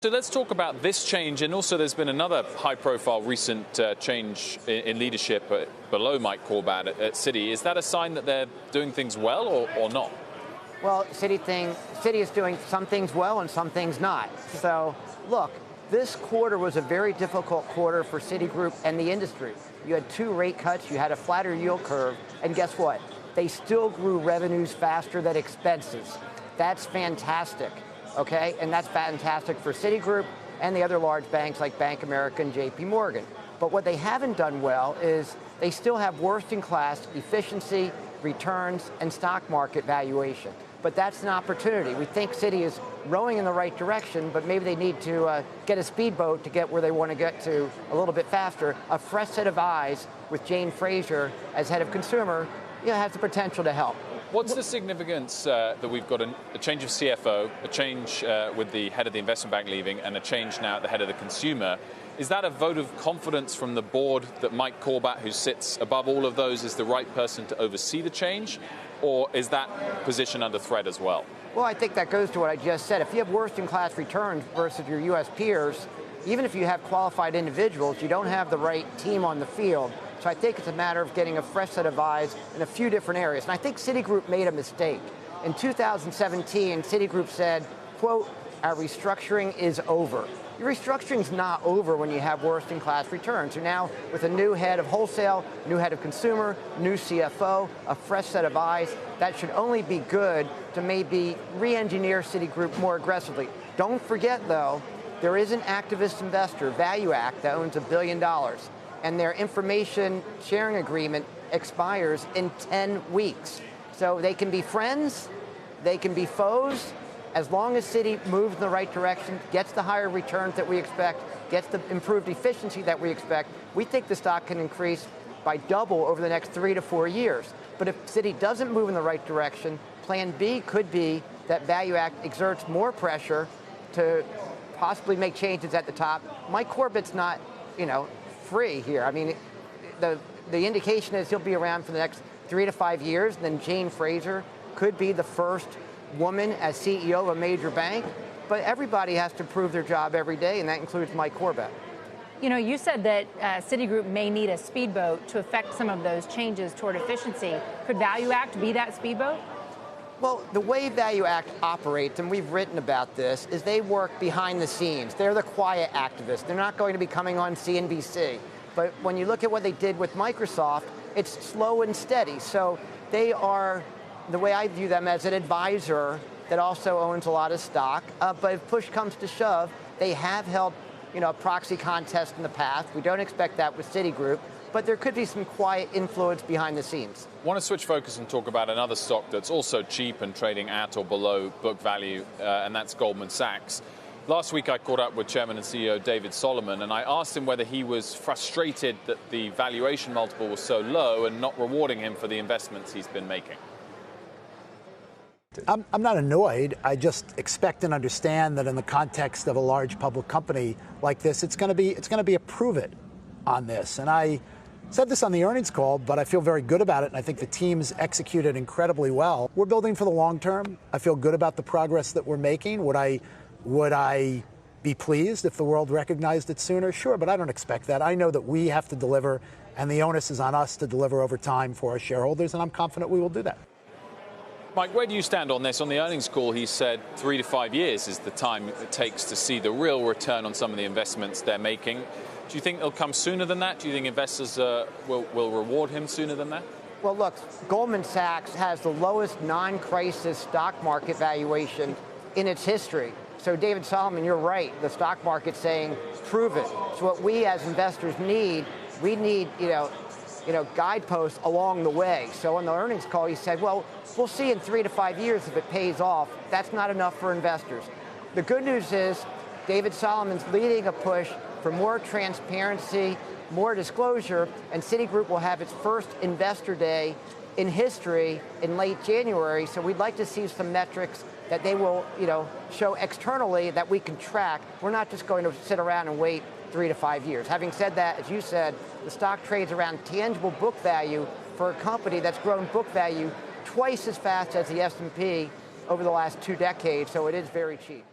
So let's talk about this change, and also there's been another high-profile recent change in leadership below Mike Corbat at Citi. Is that a sign that they're doing things well or not? Well, Citi is doing some things well and some things not. So, look, this quarter was a very difficult quarter for Citigroup and the industry. You had 2 rate cuts, you had a flatter yield curve, and guess what? They still grew revenues faster than expenses. That's fantastic. Okay, and that's fantastic for Citigroup and the other large banks like Bank of America and JP Morgan. But what they haven't done well is they still have worst-in-class efficiency, returns, and stock market valuation. But that's an opportunity. We think Citi is rowing in the right direction, but maybe they need to get a speedboat to get where they want to get to a little bit faster. A fresh set of eyes with Jane Fraser as head of consumer has the potential to help. What's the significance that we've got a change of CFO, a change with the head of the investment bank leaving, and a change now at the head of the consumer? Is that a vote of confidence from the board that Mike Corbat, who sits above all of those, is the right person to oversee the change? Or is that position under threat as well? Well, I think that goes to what I just said. If you have worst-in-class returns versus your U.S. peers, even if you have qualified individuals, you don't have the right team on the field. So I think it's a matter of getting a fresh set of eyes in a few different areas. And I think Citigroup made a mistake. In 2017, Citigroup said, quote, our restructuring is over. Your restructuring is not over when you have worst-in-class returns. So now, with a new head of wholesale, new head of consumer, new CFO, a fresh set of eyes, that should only be good to maybe re-engineer Citigroup more aggressively. Don't forget, though, there is an activist investor, Value Act, that owns $1 billion. And their information sharing agreement expires in 10 weeks. So they can be friends, they can be foes. As long as Citi moves in the right direction, gets the higher returns that we expect, gets the improved efficiency that we expect, we think the stock can increase by double over the next 3 to 4 years. But if Citi doesn't move in the right direction, plan B could be that Value Act exerts more pressure to possibly make changes at the top. Mike Corbat's not, free here. I mean, the indication is he'll be around for the next 3 to 5 years, and then Jane Fraser could be the first woman as CEO of a major bank. But everybody has to prove their job every day, and that includes Mike Corbat. You said that Citigroup may need a speedboat to affect some of those changes toward efficiency. Could Value Act be that speedboat? Well, the way Value Act operates, and we've written about this, is they work behind the scenes. They're the quiet activists. They're not going to be coming on CNBC. But when you look at what they did with Microsoft, it's slow and steady. So they are, the way I view them, as an advisor that also owns a lot of stock. But if push comes to shove, they have held a proxy contest in the past. We don't expect that with Citigroup. But there could be some quiet influence behind the scenes. I want to switch focus and talk about another stock that's also cheap and trading at or below book value, and that's Goldman Sachs. Last week I caught up with Chairman and CEO David Solomon, and I asked him whether he was frustrated that the valuation multiple was so low and not rewarding him for the investments he's been making. I'm not annoyed. I just expect and understand that in the context of a large public company like this, it's going to be a prove it on this. And I said this on the earnings call, but I feel very good about it, and I think the team's executed incredibly well. We're building for the long term. I feel good about the progress that we're making. Would I be pleased if the world recognized it sooner? Sure, but I don't expect that. I know that we have to deliver, and the onus is on us to deliver over time for our shareholders, and I'm confident we will do that. Mike, where do you stand on this? On the earnings call, he said 3 to 5 years is the time it takes to see the real return on some of the investments they're making. Do you think it'll come sooner than that? Do you think investors will reward him sooner than that? Well, look, Goldman Sachs has the lowest non-crisis stock market valuation in its history. So, David Solomon, you're right. The stock market's saying, prove it. So what we as investors need, we need, guideposts along the way. So on the earnings call, he said, well, we'll see in 3 to 5 years if it pays off. That's not enough for investors. The good news is David Solomon's leading a push for more transparency, more disclosure, and Citigroup will have its first investor day in history in late January. So we'd like to see some metrics that they will, show externally that we can track. We're not just going to sit around and wait 3 to 5 years. Having said that, as you said, the stock trades around tangible book value for a company that's grown book value twice as fast as the S&P over the last 2 decades, so it is very cheap.